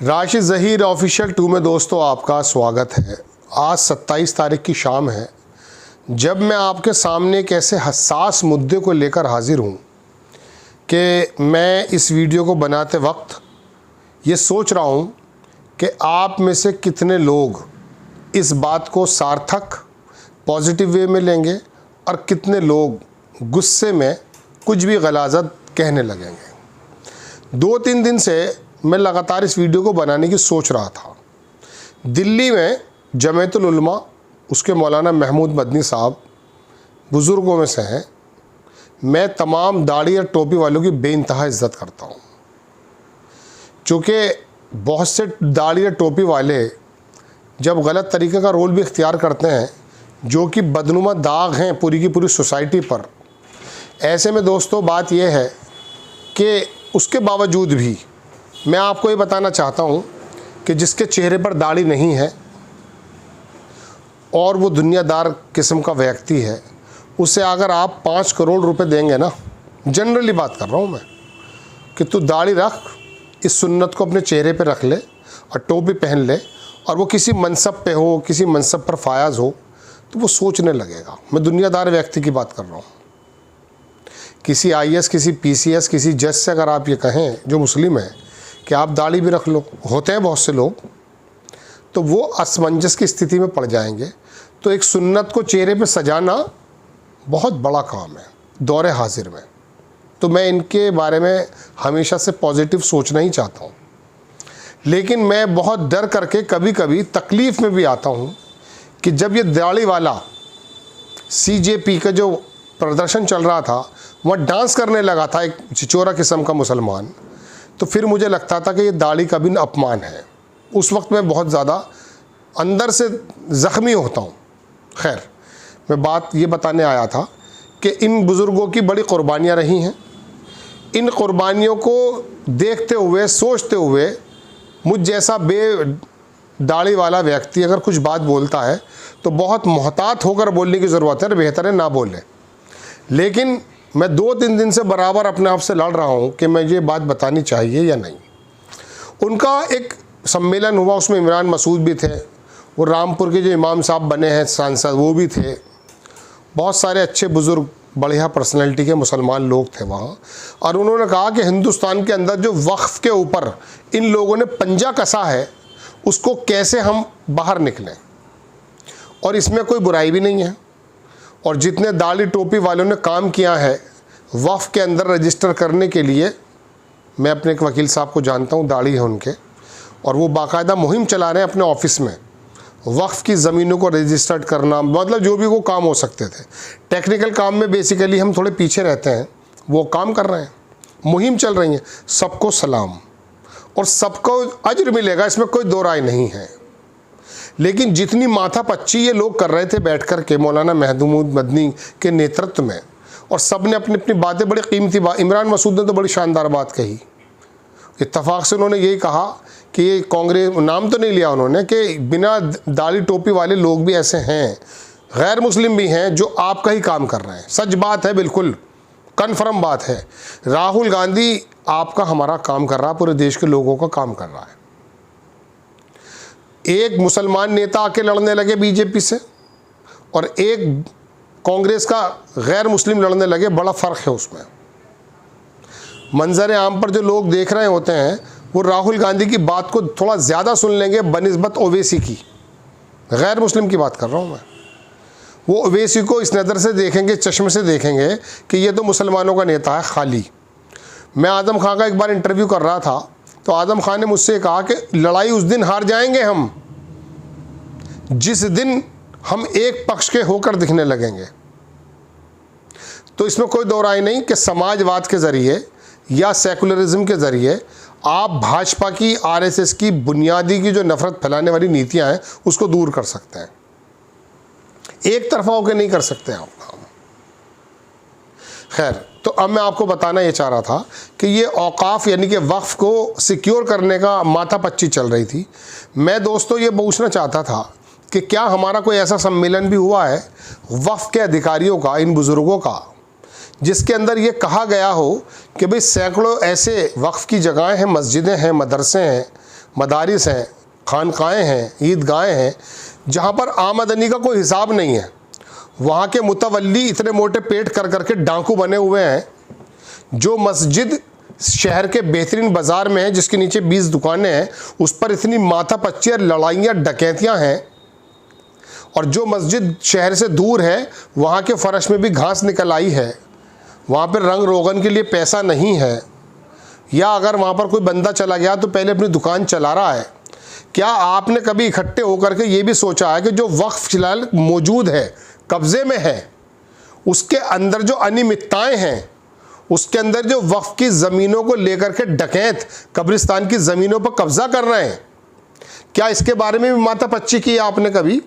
Rashid Zaheer official 2 में दोस्तों आपका स्वागत है। आज 27 तारीख की शाम है जब मैं आपके सामने एक ऐसे हसास मुद्दे को लेकर हाजिर हूँ कि मैं इस वीडियो को बनाते वक्त ये सोच रहा हूँ कि आप में से कितने लोग इस बात को सार्थक पॉजिटिव वे में लेंगे और कितने लोग गुस्से में कुछ भी गलाजत कहने लगेंगे। 2-3 दिन से मैं लगातार इस वीडियो को बनाने की सोच रहा था। दिल्ली में जमीयतुल उलमा, उसके मौलाना महमूद मदनी साहब बुज़ुर्गों में से हैं। मैं तमाम दाढ़ी और टोपी वालों की बेइंतहा इज़्ज़त करता हूँ, चूँकि बहुत से दाढ़ी और टोपी वाले जब गलत तरीके का रोल भी इख्तियार करते हैं जो कि बदनुमा दाग हैं पूरी की पूरी सोसाइटी पर। ऐसे में दोस्तों बात यह है कि उसके बावजूद भी मैं आपको ये बताना चाहता हूँ कि जिसके चेहरे पर दाढ़ी नहीं है और वो दुनियादार किस्म का व्यक्ति है, उसे अगर आप 5 करोड़ रुपए देंगे ना, जनरली बात कर रहा हूँ मैं, कि तू दाढ़ी रख, इस सुन्नत को अपने चेहरे पे रख ले और टोपी पहन ले, और वो किसी मनसब पे हो, किसी मनसब पर फायज हो, तो वो सोचने लगेगा। मैं दुनियादार व्यक्ति की बात कर रहा हूँ। किसी IAS, किसी PCS, किसी जज से अगर आप ये कहें जो मुस्लिम है कि आप दाढ़ी भी रख लो, होते हैं बहुत से लोग, तो वो असमंजस की स्थिति में पड़ जाएंगे। तो एक सुन्नत को चेहरे पे सजाना बहुत बड़ा काम है दौरे हाजिर में। तो मैं इनके बारे में हमेशा से पॉजिटिव सोचना ही चाहता हूँ, लेकिन मैं बहुत डर करके कभी कभी तकलीफ़ में भी आता हूँ कि जब ये दाढ़ी वाला CJP का जो प्रदर्शन चल रहा था, वह डांस करने लगा था एक चिचोरा किस्म का मुसलमान, तो फिर मुझे लगता था कि ये दाढ़ी का भी अपमान है। उस वक्त मैं बहुत ज़्यादा अंदर से ज़ख्मी होता हूँ। खैर, मैं बात ये बताने आया था कि इन बुज़ुर्गों की बड़ी क़ुरबानियाँ रही हैं। इन क़ुरबानियों को देखते हुए, सोचते हुए, मुझ जैसा दाढ़ी वाला व्यक्ति अगर कुछ बात बोलता है तो बहुत मोहतात होकर बोलने की ज़रूरत है, बेहतर है ना बोले। लेकिन मैं 2-3 दिन से बराबर अपने आप से लड़ रहा हूँ कि मैं ये बात बतानी चाहिए या नहीं। उनका एक सम्मेलन हुआ, उसमें इमरान मसूद भी थे, वो रामपुर के जो इमाम साहब बने हैं सांसद, वो भी थे, बहुत सारे अच्छे बुज़ुर्ग बढ़िया पर्सनैलिटी के मुसलमान लोग थे वहाँ। और उन्होंने कहा कि हिंदुस्तान के अंदर जो वक्फ़ के ऊपर इन लोगों ने पंजा कसा है, उसको कैसे हम बाहर निकलें, और इसमें कोई बुराई भी नहीं है। और जितने दाढ़ी टोपी वालों ने काम किया है वक्फ के अंदर रजिस्टर करने के लिए, मैं अपने एक वकील साहब को जानता हूँ, दाढ़ी है उनके, और वो बाकायदा मुहिम चला रहे हैं अपने ऑफिस में वक्फ की ज़मीनों को रजिस्टर्ड करना, मतलब जो भी वो काम हो सकते थे। टेक्निकल काम में बेसिकली हम थोड़े पीछे रहते हैं, वो काम कर रहे हैं, मुहिम चल रही है। सबको सलाम और सबको अज्र मिलेगा, इसमें कोई दो राय नहीं है। लेकिन जितनी माथा पच्ची ये लोग कर रहे थे बैठ कर के मौलाना महमूद मदनी के नेतृत्व में, और सब ने अपनी अपनी बातें बड़ी कीमती बात, इमरान मसूद ने तो बड़ी शानदार बात कही। इत्तफाक से उन्होंने यही कहा कि ये कांग्रेस, नाम तो नहीं लिया उन्होंने, कि बिना दाढ़ी टोपी वाले लोग भी ऐसे हैं, गैर मुस्लिम भी हैं, जो आपका ही काम कर रहे हैं। सच बात है, बिल्कुल कन्फर्म बात है। राहुल गांधी आपका हमारा काम कर रहा है, पूरे देश के लोगों का काम कर रहा है। एक मुसलमान नेता आके लड़ने लगे बीजेपी से और एक कांग्रेस का गैर मुस्लिम लड़ने लगे, बड़ा फ़र्क है उसमें। मंजर आम पर जो लोग देख रहे होते हैं वो राहुल गांधी की बात को थोड़ा ज़्यादा सुन लेंगे बनिस्बत ओवैसी की। गैर मुस्लिम की बात कर रहा हूँ मैं। वो ओवैसी को इस नज़र से देखेंगे, चश्मे से देखेंगे कि ये तो मुसलमानों का नेता है खाली। मैं आज़म खान का एक बार इंटरव्यू कर रहा था, तो आज़म खान ने मुझसे कहा कि लड़ाई उस दिन हार जाएंगे हम जिस दिन हम एक पक्ष के होकर दिखने लगेंगे। तो इसमें कोई दो राय नहीं कि समाजवाद के ज़रिए या सेकुलरिज्म के ज़रिए आप भाजपा की, RSS की बुनियादी की जो नफ़रत फैलाने वाली नीतियां हैं उसको दूर कर सकते हैं। एक तरफा होकर नहीं कर सकते आप काम। खैर, तो अब मैं आपको बताना ये चाह रहा था कि ये औकाफ यानी कि वक्फ को सिक्योर करने का माथापच्ची चल रही थी। मैं दोस्तों ये पूछना चाहता था कि क्या हमारा कोई ऐसा सम्मेलन भी हुआ है वक्फ के अधिकारियों का, इन बुज़ुर्गों का, जिसके अंदर ये कहा गया हो कि भाई सैकड़ों ऐसे वक्फ की जगहें हैं, मस्जिदें हैं, मदरसे हैं, मदारिस हैं, खानकाएँ हैं, ईदगाहें हैं, जहाँ पर आमदनी का कोई हिसाब नहीं है। वहाँ के मुतवल्ली इतने मोटे पेट कर करके डाकू बने हुए हैं। जो मस्जिद शहर के बेहतरीन बाज़ार में है, जिसके नीचे 20 दुकानें हैं, उस पर इतनी माथापच्ची लड़ाइयाँ, डकैतियाँ हैं। और जो मस्जिद शहर से दूर है, वहाँ के फ़र्श में भी घास निकल आई है, वहाँ पर रंग रोगन के लिए पैसा नहीं है। या अगर वहाँ पर कोई बंदा चला गया तो पहले अपनी दुकान चला रहा है। क्या आपने कभी इकट्ठे होकर के ये भी सोचा है कि जो वक्फ फिलहाल मौजूद है, कब्ज़े में है, उसके अंदर जो अनियमितताएँ हैं, उसके अंदर जो वक्फ की ज़मीनों को लेकर के डकैत कब्रिस्तान की ज़मीनों पर कब्ज़ा कर रहे हैं, क्या इसके बारे में भी माथापच्ची की आपने कभी?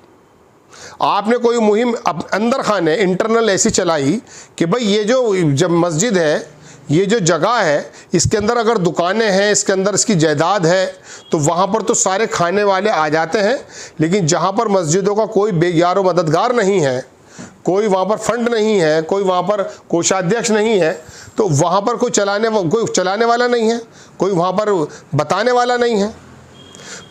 आपने कोई मुहिम अंदर खाने इंटरनल ऐसी चलाई कि भाई ये जो जब मस्जिद है, ये जो जगह है, इसके अंदर अगर दुकानें हैं, इसके अंदर इसकी जायदाद है, तो वहाँ पर तो सारे खाने वाले आ जाते हैं। लेकिन जहाँ पर मस्जिदों का कोई बेयार व मददगार नहीं है, कोई वहाँ पर फंड नहीं है, कोई वहाँ पर कोषाध्यक्ष नहीं है, तो वहाँ पर कोई चलाने वाला नहीं है, कोई वहाँ पर बताने वाला नहीं है।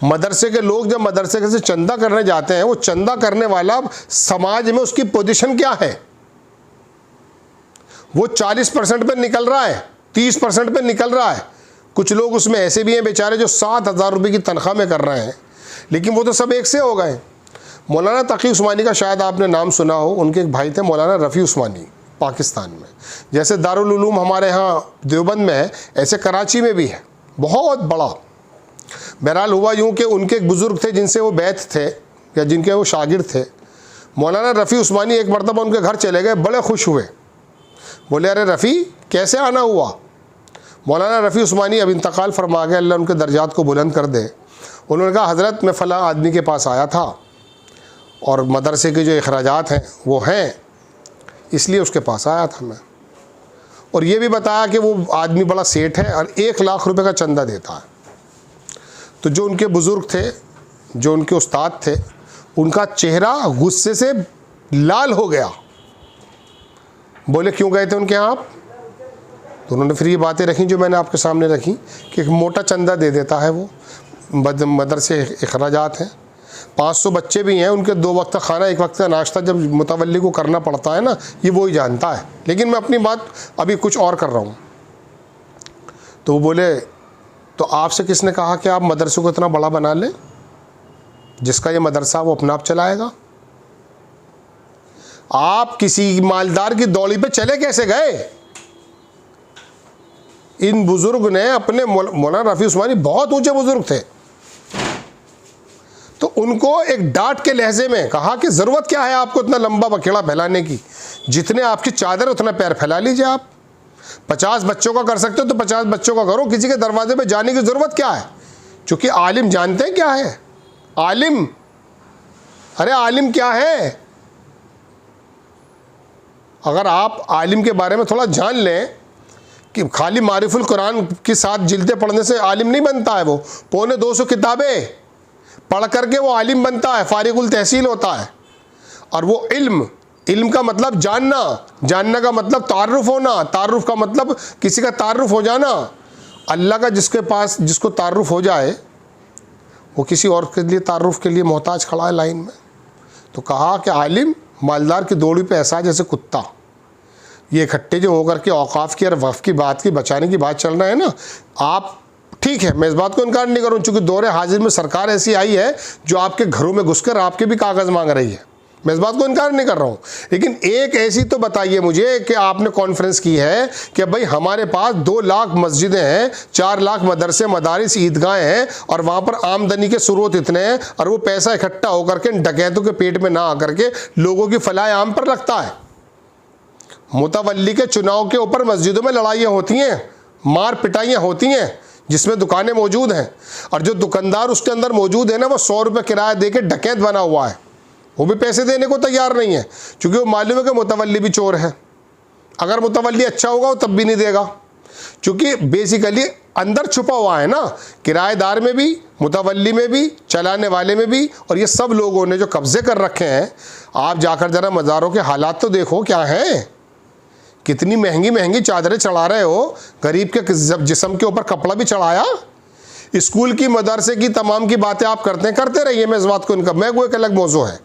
मदरसे के लोग जब मदरसे से चंदा करने जाते हैं, वो चंदा करने वाला समाज में उसकी पोजीशन क्या है? वो 40% पे निकल रहा है, 30% पे निकल रहा है। कुछ लोग उसमें ऐसे भी हैं बेचारे जो 7,000 रुपये की तनख्वाह में कर रहे हैं, लेकिन वो तो सब एक से हो गए। मौलाना तकी उस्मानी का शायद आपने नाम सुना हो। उनके एक भाई थे मौलाना रफ़ी उस्मानी, पाकिस्तान में। जैसे दारुल उलूम हमारे यहाँ देवबंद में है, ऐसे कराची में भी है, बहुत बड़ा। बहरहाल हुआ यूँ कि उनके एक बुज़ुर्ग थे जिनसे वो बैत थे या जिनके वो शागिर्द थे। मौलाना रफ़ी उस्मानी एक मरतबा उनके घर चले गए, बड़े खुश हुए। बोले अरे रफ़ी कैसे आना हुआ? मौलाना रफ़ी उस्मानी अब इंतकाल फरमा गए, अल्लाह उनके दर्जात को बुलंद कर दे। उन्होंने कहा हज़रत मैं फ़लाँ आदमी के पास आया था और मदरसे के जो अखराजात हैं वो हैं, इसलिए उसके पास आया था मैं। और ये भी बताया कि वो आदमी बड़ा सेठ है और 1 लाख रुपए का चंदा देता है। तो जो उनके बुज़ुर्ग थे, जो उनके उस्ताद थे, उनका चेहरा गुस्से से लाल हो गया। बोले क्यों गए थे उनके यहाँ आप? तो उन्होंने फिर ये बातें रखी जो मैंने आपके सामने रखी कि एक मोटा चंदा दे देता है वो, मदरसे अखराजात हैं, 500 बच्चे भी हैं, उनके 2 वक्त का खाना, 1 वक्त का नाश्ता जब मुतवल्ली को करना पड़ता है ना, ये वो ही जानता है। लेकिन मैं अपनी बात अभी कुछ और कर रहा हूँ। तो वो बोले तो आपसे किसने कहा कि आप मदरसे को इतना बड़ा बना लें? जिसका ये मदरसा वो अपना आप चलाएगा। आप किसी मालदार की दौड़ी पे चले कैसे गए? इन बुजुर्ग ने अपने मौलाना रफ़ी उस्मानी बहुत ऊंचे बुजुर्ग थे, तो उनको एक डांट के लहजे में कहा कि ज़रूरत क्या है आपको इतना लंबा बखेड़ा फैलाने की? जितने आपकी चादर उतना पैर फैला लीजिए। आप 50 बच्चों का कर सकते हो तो 50 बच्चों का करो, किसी के दरवाजे पे जाने की ज़रूरत क्या है? क्योंकि आलिम जानते हैं क्या है आलिम? अरे आलिम क्या है? अगर आप आलिम के बारे में थोड़ा जान लें कि खाली मारिफुल कुरान की 7 जिल्दें पढ़ने से आलिम नहीं बनता है। वो 250 किताबें पढ़ करके वो आलिम बनता है, फारिगुल तहसील होता है। और वो इल्म का मतलब जानना, जानना का मतलब तारुफ होना, तारुफ का मतलब किसी का तारुफ हो जाना। अल्लाह का जिसको तारुफ हो जाए वो किसी और के लिए तारुफ के लिए मोहताज खड़ा है लाइन में। तो कहा कि आलिम मालदार की दौड़ी पे ऐसा जैसे कुत्ता। ये इकट्ठे जो होकर के औकाफ की और वफ़ की बात की बचाने की बात चल रहा है ना, आप ठीक है, मैं इस बात को इनकार नहीं करूँ, चूँकि दौरे हाजिर में सरकार ऐसी आई है जो आपके घरों में घुसकर आपके भी कागज़ मांग रही है, मैं इस बात को इनकार नहीं कर रहा हूँ। लेकिन एक ऐसी तो बताइए मुझे कि आपने कॉन्फ्रेंस की है कि भाई हमारे पास 2 लाख मस्जिदें हैं, 4 लाख मदरसे मदारिस ईदगाहें हैं और वहाँ पर आमदनी के स्रोत इतने हैं और वो पैसा इकट्ठा होकर के डकैतों के पेट में ना आकर के लोगों की फलाह आम पर लगता है। मुतवल्ली के चुनाव के ऊपर मस्जिदों में लड़ाइयाँ होती हैं, मार पिटाइयाँ होती हैं, जिसमें दुकानें मौजूद हैं और जो दुकानदार उसके अंदर मौजूद है ना, वो 100 रुपये किराया दे के डकैत बना हुआ है। वो भी पैसे देने को तैयार नहीं है, क्योंकि वो मालूम है कि मुतवल्ली भी चोर है। अगर मुतवल्ली अच्छा होगा वो तब भी नहीं देगा, क्योंकि बेसिकली अंदर छुपा हुआ है ना, किराएदार में भी, मुतवल्ली में भी, चलाने वाले में भी। और ये सब लोगों ने जो कब्जे कर रखे हैं, आप जाकर ज़रा मज़ारों के हालात तो देखो क्या हैं। कितनी महंगी महंगी चादरें चढ़ा रहे हो, गरीब के जिस्म के ऊपर कपड़ा भी चढ़ाया। स्कूल की, मदरसे की, तमाम की बातें आप करते हैं, करते रहिए, मैं इस बात को इनका, मैं वो एक अलग मौजू है।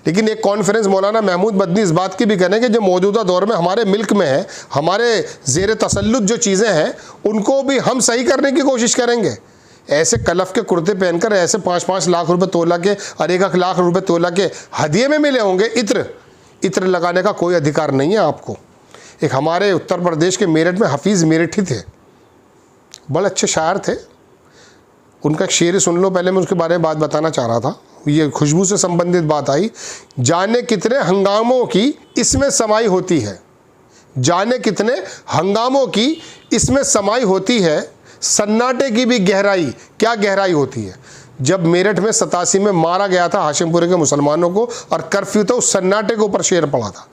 लेकिन एक कॉन्फ्रेंस मौलाना महमूद मदनी इस बात की भी करें कि जो मौजूदा दौर में हमारे मुल्क में है, हमारे ज़ेर तसल्लुत जो चीज़ें हैं उनको भी हम सही करने की कोशिश करेंगे। ऐसे कलफ के कुर्ते पहनकर ऐसे 5-5 लाख रुपए तोला के और 1 लाख रुपए तोला के हदिये में मिले होंगे। इत्र लगाने का कोई अधिकार नहीं है आपको। एक हमारे उत्तर प्रदेश के मेरठ में हफीज़ मेरठी थे, बड़े अच्छे शायर थे। उनका एक शेर सुन लो, पहले मैं उसके बारे में बात बताना चाह रहा था। ये खुशबू से संबंधित बात आई। जाने कितने हंगामों की इसमें समाई होती है, जाने कितने हंगामों की इसमें समाई होती है, सन्नाटे की भी गहराई क्या गहराई होती है। जब मेरठ में 87 में मारा गया था हाशिमपुरे के मुसलमानों को और कर्फ्यू था, उस सन्नाटे के ऊपर शेर पड़ा था।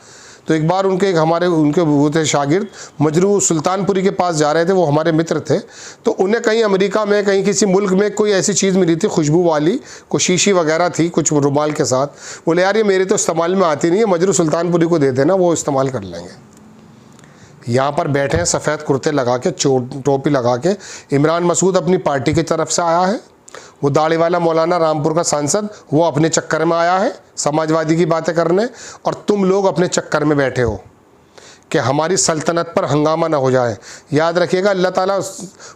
तो एक बार उनके वो थे शागिर्द, मजरू सुल्तानपुरी के पास जा रहे थे, वो हमारे मित्र थे। तो उन्हें कहीं अमेरिका में, कहीं किसी मुल्क में कोई ऐसी चीज़ मिली थी खुशबू वाली, कोई शीशी वगैरह थी कुछ रुमाल के साथ। बोले यार ये मेरे तो इस्तेमाल में आती नहीं है, मजरू सुल्तानपुरी को दे देना, वो इस्तेमाल कर लेंगे। यहाँ पर बैठे हैं सफ़ेद कुर्ते लगा के, टोपी लगा के। इमरान मसूद अपनी पार्टी की तरफ से आया है, वो दाढ़ी वाला मौलाना रामपुर का सांसद वो अपने चक्कर में आया है समाजवादी की बातें करने, और तुम लोग अपने चक्कर में बैठे हो कि हमारी सल्तनत पर हंगामा ना हो जाए। याद रखिएगा अल्लाह ताला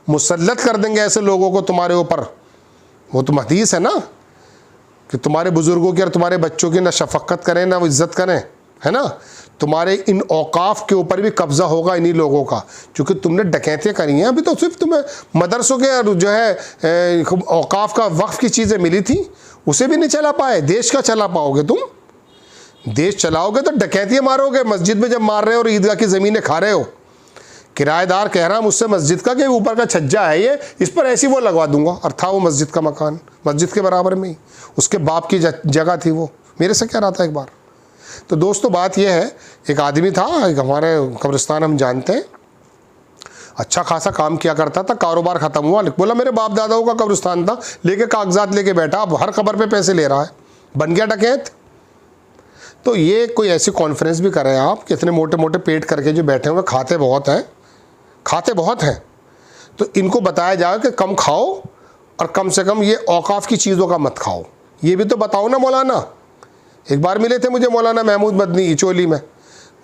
मुसल्लत कर देंगे ऐसे लोगों को तुम्हारे ऊपर। वो तो हदीस है ना कि तुम्हारे बुज़ुर्गों की और तुम्हारे बच्चों की ना शफ़क़त करें ना वो इज़्ज़त करें, है ना। तुम्हारे इन औकाफ के ऊपर भी कब्ज़ा होगा इन्हीं लोगों का, क्योंकि तुमने डकैतियाँ करी हैं। अभी तो सिर्फ तुम्हें मदरसों के जो है औकाफ का वक्फ की चीज़ें मिली थी, उसे भी नहीं चला पाए। देश का चला पाओगे तुम? देश चलाओगे तो डकैतियाँ मारोगे। मस्जिद में जब मार रहे हो और ईदगाह की ज़मीनें खा रहे हो, किराएदार कह रहा मुझसे मस्जिद का कि ऊपर का छज्जा है ये, इस पर ऐसी वो लगवा दूंगा। और था वो मस्जिद का मकान, मस्जिद के बराबर में ही उसके बाप की जगह थी। वो मेरे से कह रहा था एक बार। तो दोस्तों बात यह है, एक आदमी था, एक हमारे कब्रिस्तान हम जानते हैं, अच्छा खासा काम किया करता था, कारोबार ख़त्म हुआ, बोला मेरे बाप दादाओं का कब्रिस्तान था, लेके कागजात लेके बैठा, अब हर खबर पे पैसे ले रहा है, बन गया डकैत। तो ये कोई ऐसी कॉन्फ्रेंस भी करें आप कि इतने मोटे मोटे पेट करके जो बैठे हुए खाते बहुत हैं, तो इनको बताया जाए कि कम खाओ और कम से कम ये औकाफ की चीज़ों का मत खाओ। ये भी तो बताओ ना मौलाना। एक बार मिले थे मुझे मौलाना महमूद मदनी इचोली में,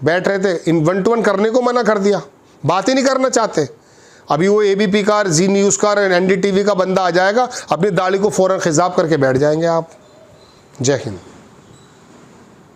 बैठ रहे थे, इन 1 to 1 करने को मना कर दिया, बात ही नहीं करना चाहते। अभी वो ABP का, जी न्यूज़ का, NDTV का बंदा आ जाएगा, अपनी दाढ़ी को फ़ौरन खिजाब करके बैठ जाएंगे आप। जय हिंद।